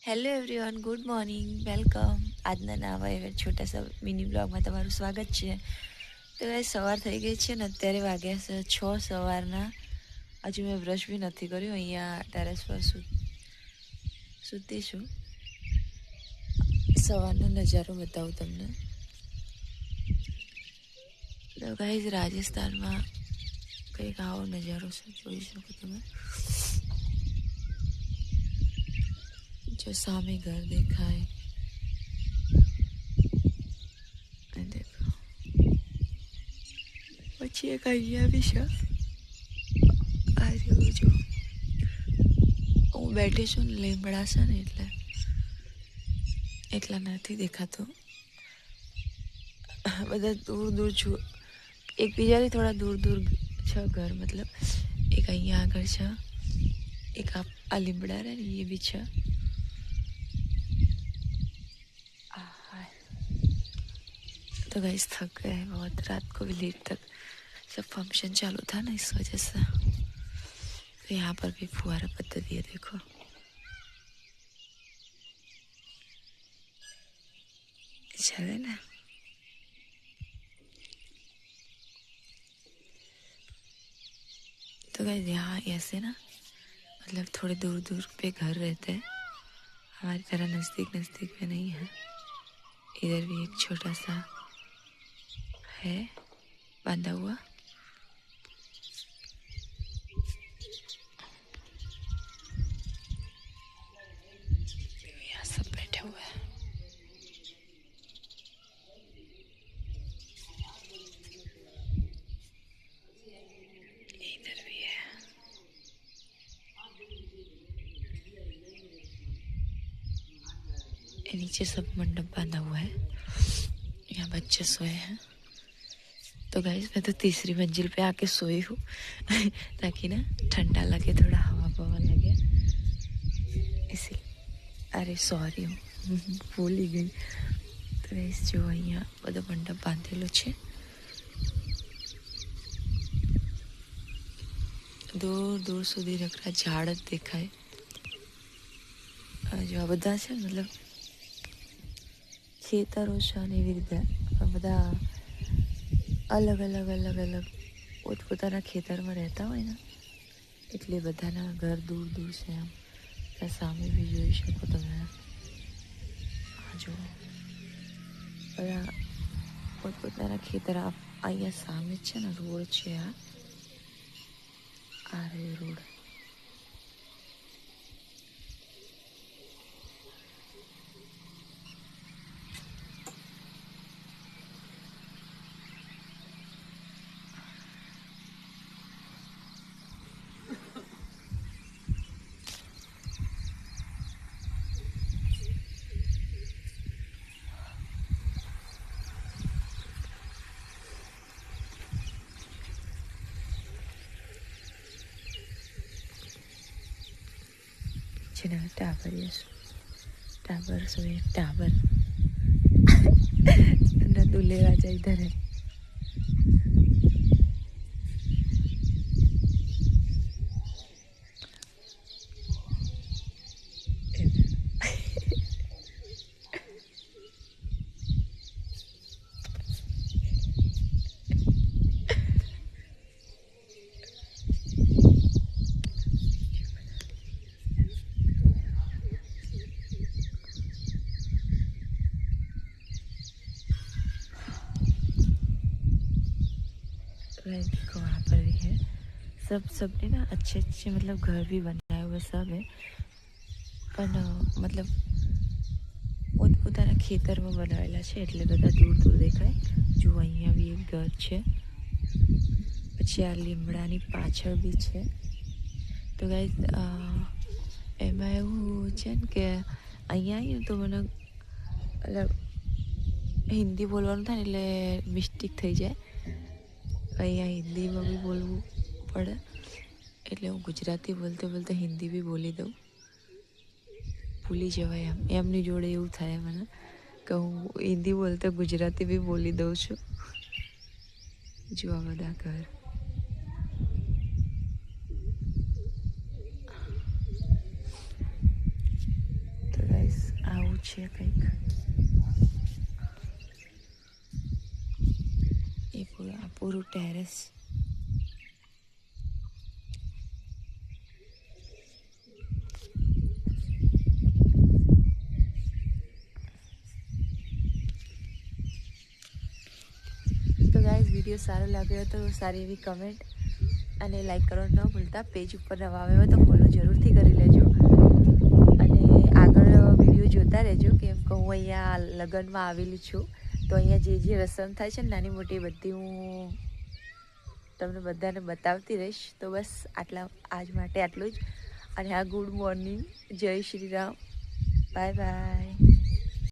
Hello everyone, good morning, welcome. આજના નવા એવા છોટા સા મિની બ્લોગમાં તમારું સ્વાગત છે. તો એ સવાર થઈ ગઈ છે ને અત્યારે વાગ્યા છે 6 સવારના. હજુ મેં બ્રશ બી નથી કર્યું. અહીંયા ટેરેસ પર સૂતી છું. સવારનો નજારો બતાવું તમને. તો ગાઈઝ રાજસ્થાનમાં કંઈક આવો નજારો છે, જોઈ શકો તમે. जो सामने घर देखाय देखो, પછી એક અહીંયા બી છે. આ રહ્યું જો, હું બેઠી છું ને, લીમડા છે ને એટલા નથી દેખાતું. બધા દૂર દૂર છું, એકબીજાથી થોડા દૂર દૂર છે ઘર. મતલબ એક અહીંયા આગળ છે, એક આ લીમડા રહે ને એ બી છે. तो गाइस थक गए हैं बहुत, रात को भी लेट तक सब फंक्शन चालू था ना, इस वजह से. तो यहाँ पर भी फुहारा पद्धति है, देखो. चले ना. तो गाइस यहाँ ऐसे ना, मतलब थोड़े दूर दूर पे घर रहते हैं, हमारी तरह नज़दीक नज़दीक में नहीं है. इधर भी एक छोटा सा है बांधा हुआ. यहाँ सब बैठे हुए हैं. इधर भी है. नीचे सब मंडप बांधा हुआ है. यहाँ बच्चे सोए हैं. तो गाइस मैं तो तीसरी मंजिल पे आके सोई हूँ ताकि ना ठंडा लगे, थोड़ा हवा पवा लगे इसी. अरे सॉरी, હું ભૂલી ગઈ. તો ગાઈસ જો અહીંયા બધો મંડપ બાંધેલો છે. દૂર દૂર સુધી નકરા ઝાડ જ દેખાય. જો આ બધા છે, મતલબ ખેતરો છે અને એવી રીતે બધા અલગ અલગ અલગ અલગ પોતપોતાના ખેતરમાં રહેતા હોય ને, એટલે બધાના ઘર દૂર દૂર છે. આમ ત્યાં સામે બી જોઈ શકો તમે. જો બધા પોતપોતાના ખેતર. અહીંયા સામે જ છે ને રોડ છે. આ રહ્યો રોડ. જેના टाबर सोए टाबर दूल्हे राजा इधर है. देखो वहाँ पर भी है. सबने ना अच्छे अच्छे मतलब घर भी बनाए हुए सब है, પણ મતલબ પોતપોતાના ખેતરમાં બનાવેલા છે એટલે બધા દૂર દૂર દેખાય. જો અહીંયા બી એક ઘર છે, પછી આ લીમડાની પાછળ બી છે. તો ગાઈસ એમાં એવું છે ને કે અહીંયા આવીને તો મને મતલબ હિન્દી બોલવાનું થાય ને એટલે મિસ્ટેક થઈ જાય. અહીંયા હિન્દીમાં બી બોલવું પડે, એટલે હું ગુજરાતી બોલતે બોલતે હિન્દી બી બોલી દઉં. ભૂલી જવાય એમની જોડે એવું થાય મને કે હું હિન્દી બોલતે ગુજરાતી બી બોલી દઉં છું. જો આ બધા ઘર. તો છે કંઈક. એ પૂરું ટેરેસ. તો ગાઈઝ વિડીયો સારો લાગ્યો તો સારી એવી કમેન્ટ અને લાઈક કરવાનું ન ભૂલતા. પેજ ઉપર નવા આવ્યો હોય તો ફોલો જરૂરથી કરી લેજો અને આગળ વિડીયો જોતા રહેજો. કેમ કે હું અહીંયા લગ્નમાં આવેલી છું તો અહીંયા જે રસમ થાય છે ને નાની મોટી બધી હું તમને બધાને બતાવતી રહીશ. તો બસ આજ માટે આટલું જ. અને હા, ગુડ મોર્નિંગ, જય શ્રી રામ, બાય બાય.